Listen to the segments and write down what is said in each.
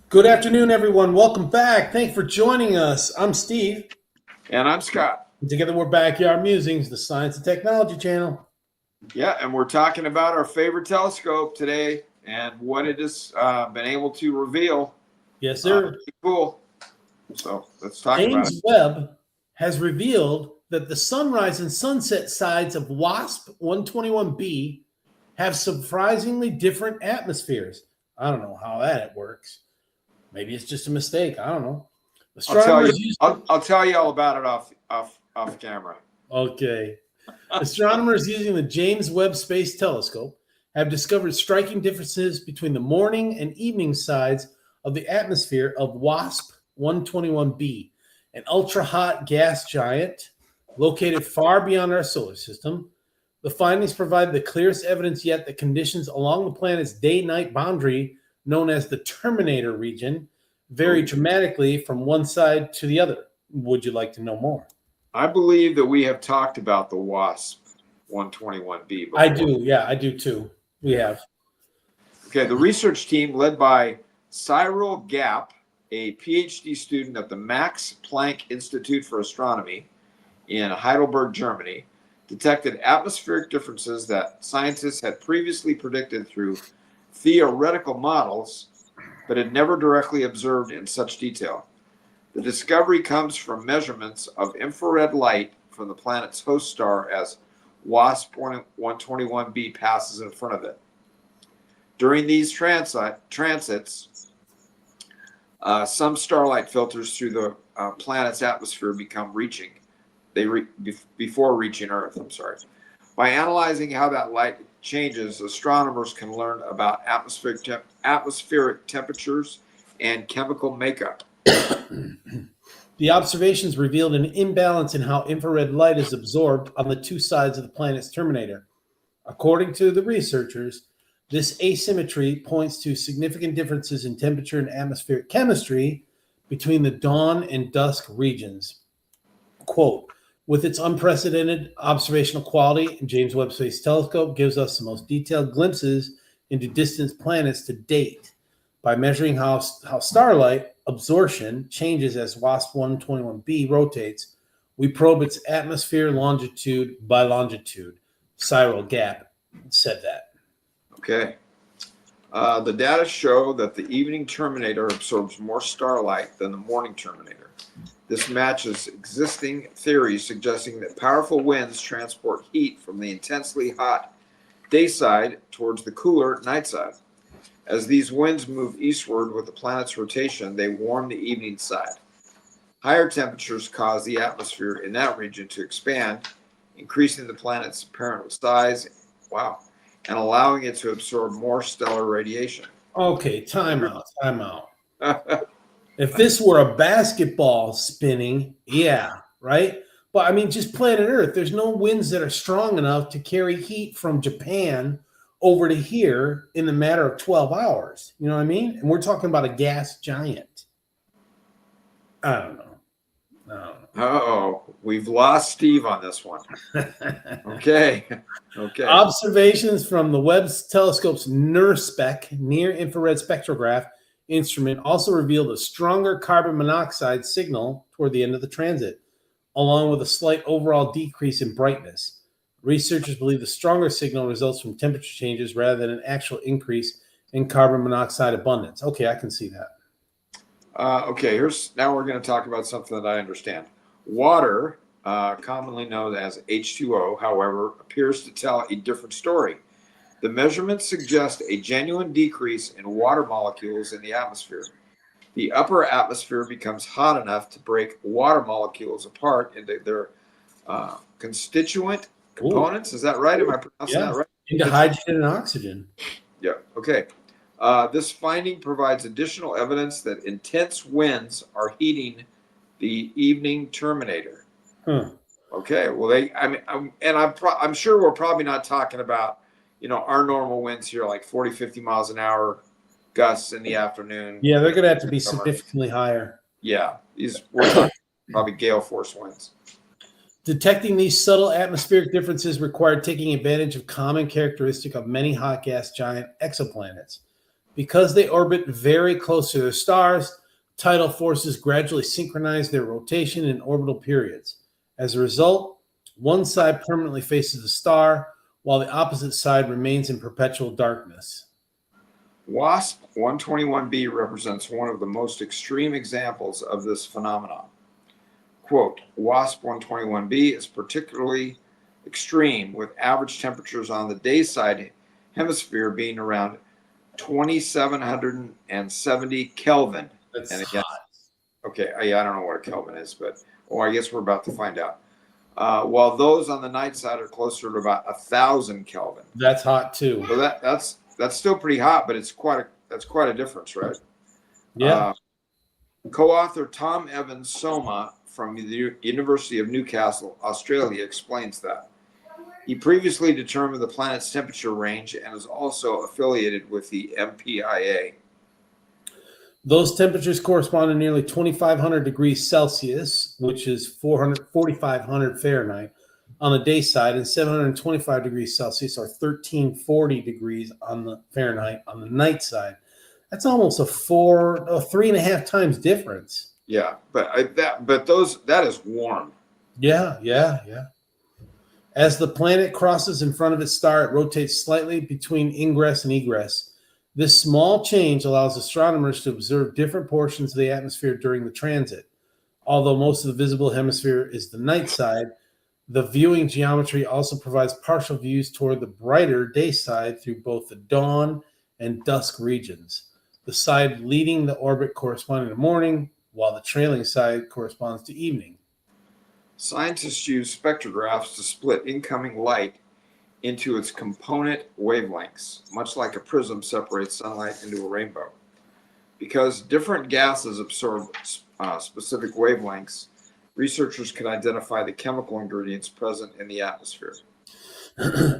Good afternoon, everyone. Welcome back. Thanks for joining us. I'm Steve. And I'm Scott. And together we're Backyard Musings, the Science and Technology channel. Yeah, and we're talking about our favorite telescope today and what it has been able to reveal. Yes, sir. Pretty cool. So let's talk about James it. Webb has revealed that the sunrise and sunset sides of WASP 121b have surprisingly different atmospheres. I don't know how that works. Maybe it's just a mistake. I don't know. I'll tell you all about it off camera. Okay. Astronomers using the James Webb Space Telescope have discovered striking differences between the morning and evening sides of the atmosphere of WASP 121b, an ultra-hot gas giant located far beyond our solar system. The findings provide the clearest evidence yet that conditions along the planet's day-night boundary, known as the terminator region, vary dramatically from one side to the other. Would you like to know more? I believe that we have talked about the WASP 121b before. I do. Yeah, I do too. We have. Okay, the research team led by Cyril Gap, a PhD student at the Max Planck Institute for Astronomy in Heidelberg, Germany, detected atmospheric differences that scientists had previously predicted through theoretical models, but had never directly observed in such detail. The discovery comes from measurements of infrared light from the planet's host star as WASP 121b passes in front of it. During these transits, some starlight filters through the planet's atmosphere become before reaching Earth. By analyzing how that light changes, astronomers can learn about atmospheric temperatures and chemical makeup. The observations revealed an imbalance in how infrared light is absorbed on the two sides of the planet's terminator. According to the researchers, this asymmetry points to significant differences in temperature and atmospheric chemistry between the dawn and dusk regions. Quote, with its unprecedented observational quality, James Webb Space Telescope gives us the most detailed glimpses into distant planets to date. By measuring how starlight absorption changes as WASP 121b rotates, we probe its atmosphere longitude by longitude. Cyril Gap said that. Okay. The data show that the evening terminator absorbs more starlight than the morning terminator. This matches existing theories suggesting that powerful winds transport heat from the intensely hot day side towards the cooler night side. As these winds move eastward with the planet's rotation, they warm the evening side. Higher temperatures cause the atmosphere in that region to expand, increasing the planet's apparent size, and allowing it to absorb more stellar radiation. Okay, time out. If this were a basketball spinning, yeah, right? But I mean, just planet Earth, there's no winds that are strong enough to carry heat from Japan over to here in the matter of 12 hours. You know what I mean? And we're talking about a gas giant. I don't know. Uh-oh, we've lost Steve on this one. Okay. Observations from the Webb Telescope's NIRSPEC, Near Infrared Spectrograph instrument, also revealed a stronger carbon monoxide signal toward the end of the transit, along with a slight overall decrease in brightness. Researchers believe the stronger signal results from temperature changes rather than an actual increase in carbon monoxide abundance. Okay, I can see that. Now we're going to talk about something that I understand. Water, commonly known as H2O, however, appears to tell a different story. The measurements suggest a genuine decrease in water molecules in the atmosphere. The upper atmosphere becomes hot enough to break water molecules apart into their constituent components. Is that right? Am I pronouncing that right? Into hydrogen and oxygen. Yeah. Okay. This finding provides additional evidence that intense winds are heating the evening terminator. Okay. Well, I'm sure we're probably not talking about, our normal winds here, like 40, 50 miles an hour gusts in the afternoon. Yeah, they're going to have to be significantly higher. Yeah. We're talking probably gale force winds. Detecting these subtle atmospheric differences required taking advantage of common characteristic of many hot gas giant exoplanets. Because they orbit very close to their stars, tidal forces gradually synchronize their rotation in orbital periods. As a result, one side permanently faces the star, while the opposite side remains in perpetual darkness. WASP 121b represents one of the most extreme examples of this phenomenon. Quote, WASP 121b is particularly extreme, with average temperatures on the day side hemisphere being around 2,770 Kelvin. That's And again, hot. okay, I don't know what a Kelvin is, but I guess we're about to find out. While those on the night side are closer to about 1,000 Kelvin. That's hot too. So that's still pretty hot, but that's quite a difference, right? Yeah. Co-author Tom Evans Soma from the University of Newcastle, Australia, explains that. He previously determined the planet's temperature range and is also affiliated with the MPIA. Those temperatures correspond to nearly 2,500 degrees Celsius, which is 4,500 Fahrenheit, on the day side, and 725 degrees Celsius, or 1,340 degrees on the Fahrenheit, on the night side. That's almost a 3.5 times difference. Yeah, that is warm. Yeah. As the planet crosses in front of its star, it rotates slightly between ingress and egress. This small change allows astronomers to observe different portions of the atmosphere during the transit. Although most of the visible hemisphere is the night side, the viewing geometry also provides partial views toward the brighter day side through both the dawn and dusk regions. The side leading the orbit corresponding to morning, while the trailing side corresponds to evening. Scientists use spectrographs to split incoming light into its component wavelengths, much like a prism separates sunlight into a rainbow. Because different gases absorb specific wavelengths, researchers can identify the chemical ingredients present in the atmosphere.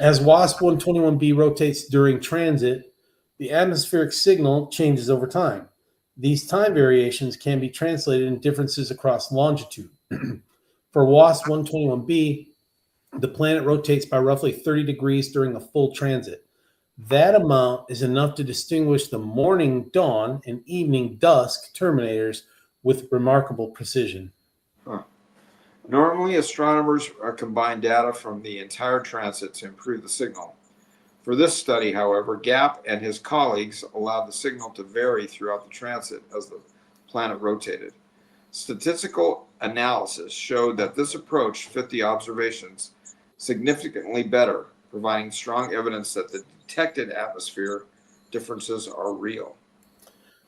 As WASP 121b rotates during transit, the atmospheric signal changes over time. These time variations can be translated in differences across longitude. For WASP 121b, the planet rotates by roughly 30 degrees during a full transit. That amount is enough to distinguish the morning dawn and evening dusk terminators with remarkable precision. Normally, astronomers combine data from the entire transit to improve the signal. For this study, however, Gap and his colleagues allowed the signal to vary throughout the transit as the planet rotated. Statistical analysis showed that this approach fit the observations significantly better, providing strong evidence that the detected atmosphere differences are real.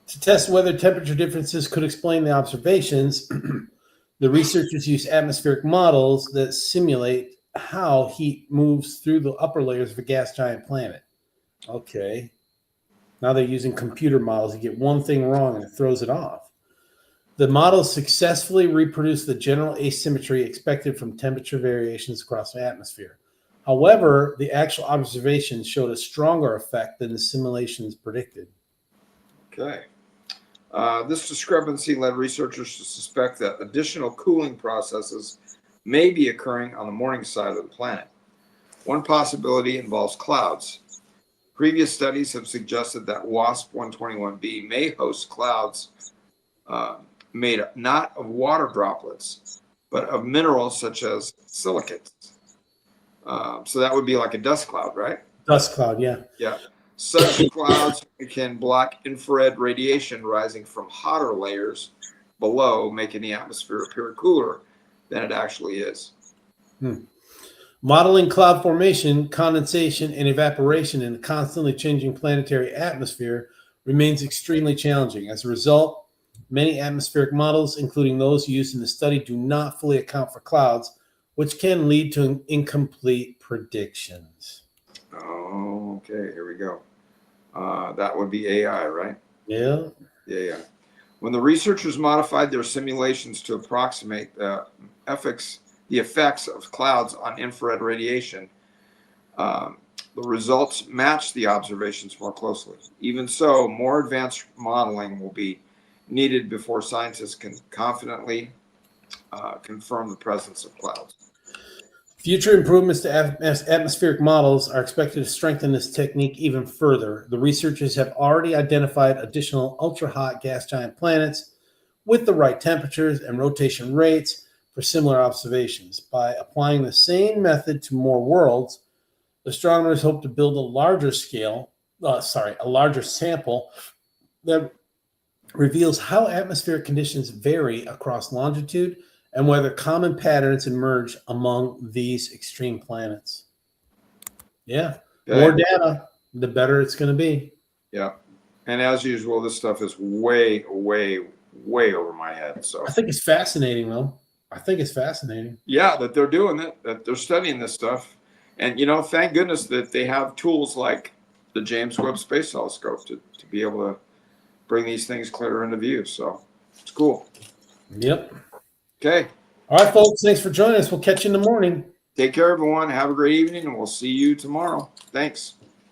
To test whether temperature differences could explain the observations, the researchers used atmospheric models that simulate how heat moves through the upper layers of a gas giant planet. Okay. Now they're using computer models. You get one thing wrong and it throws it off. The models successfully reproduce the general asymmetry expected from temperature variations across the atmosphere. However, the actual observations showed a stronger effect than the simulations predicted. Okay. This discrepancy led researchers to suspect that additional cooling processes may be occurring on the morning side of the planet. One possibility involves clouds. Previous studies have suggested that WASP 121b may host clouds made not of water droplets, but of minerals such as silicates. So that would be like a dust cloud, right? Dust cloud, yeah. Yeah. Such clouds can block infrared radiation rising from hotter layers below, making the atmosphere appear cooler than it actually is. Modeling cloud formation, condensation, and evaporation in a constantly changing planetary atmosphere remains extremely challenging. As a result, many atmospheric models, including those used in the study, do not fully account for clouds, which can lead to incomplete predictions. Oh, okay. Here we go. That would be AI, right? Yeah. Yeah. When the researchers modified their simulations to approximate the effects of clouds on infrared radiation, the results matched the observations more closely. Even so, more advanced modeling will be needed before scientists can confidently confirm the presence of clouds. Future improvements to atmospheric models are expected to strengthen this technique even further. The researchers have already identified additional ultra-hot gas giant planets with the right temperatures and rotation rates for similar observations. By applying the same method to more worlds, astronomers hope to build a larger sample that reveals how atmospheric conditions vary across longitude and whether common patterns emerge among these extreme planets. Yeah, Okay. more data, the better it's going to be. Yeah. And as usual, this stuff is way, way, way over my head. So I think it's fascinating, though. I think it's fascinating. yeah, that they're doing it, that they're studying this stuff. And, you know, thank goodness that they have tools like the James Webb Space Telescope to be able to bring these things clearer into view. So it's cool. Yep. Okay. All right, folks. Thanks for joining us. We'll catch you in the morning. Take care, everyone. Have a great evening, and we'll see you tomorrow. Thanks.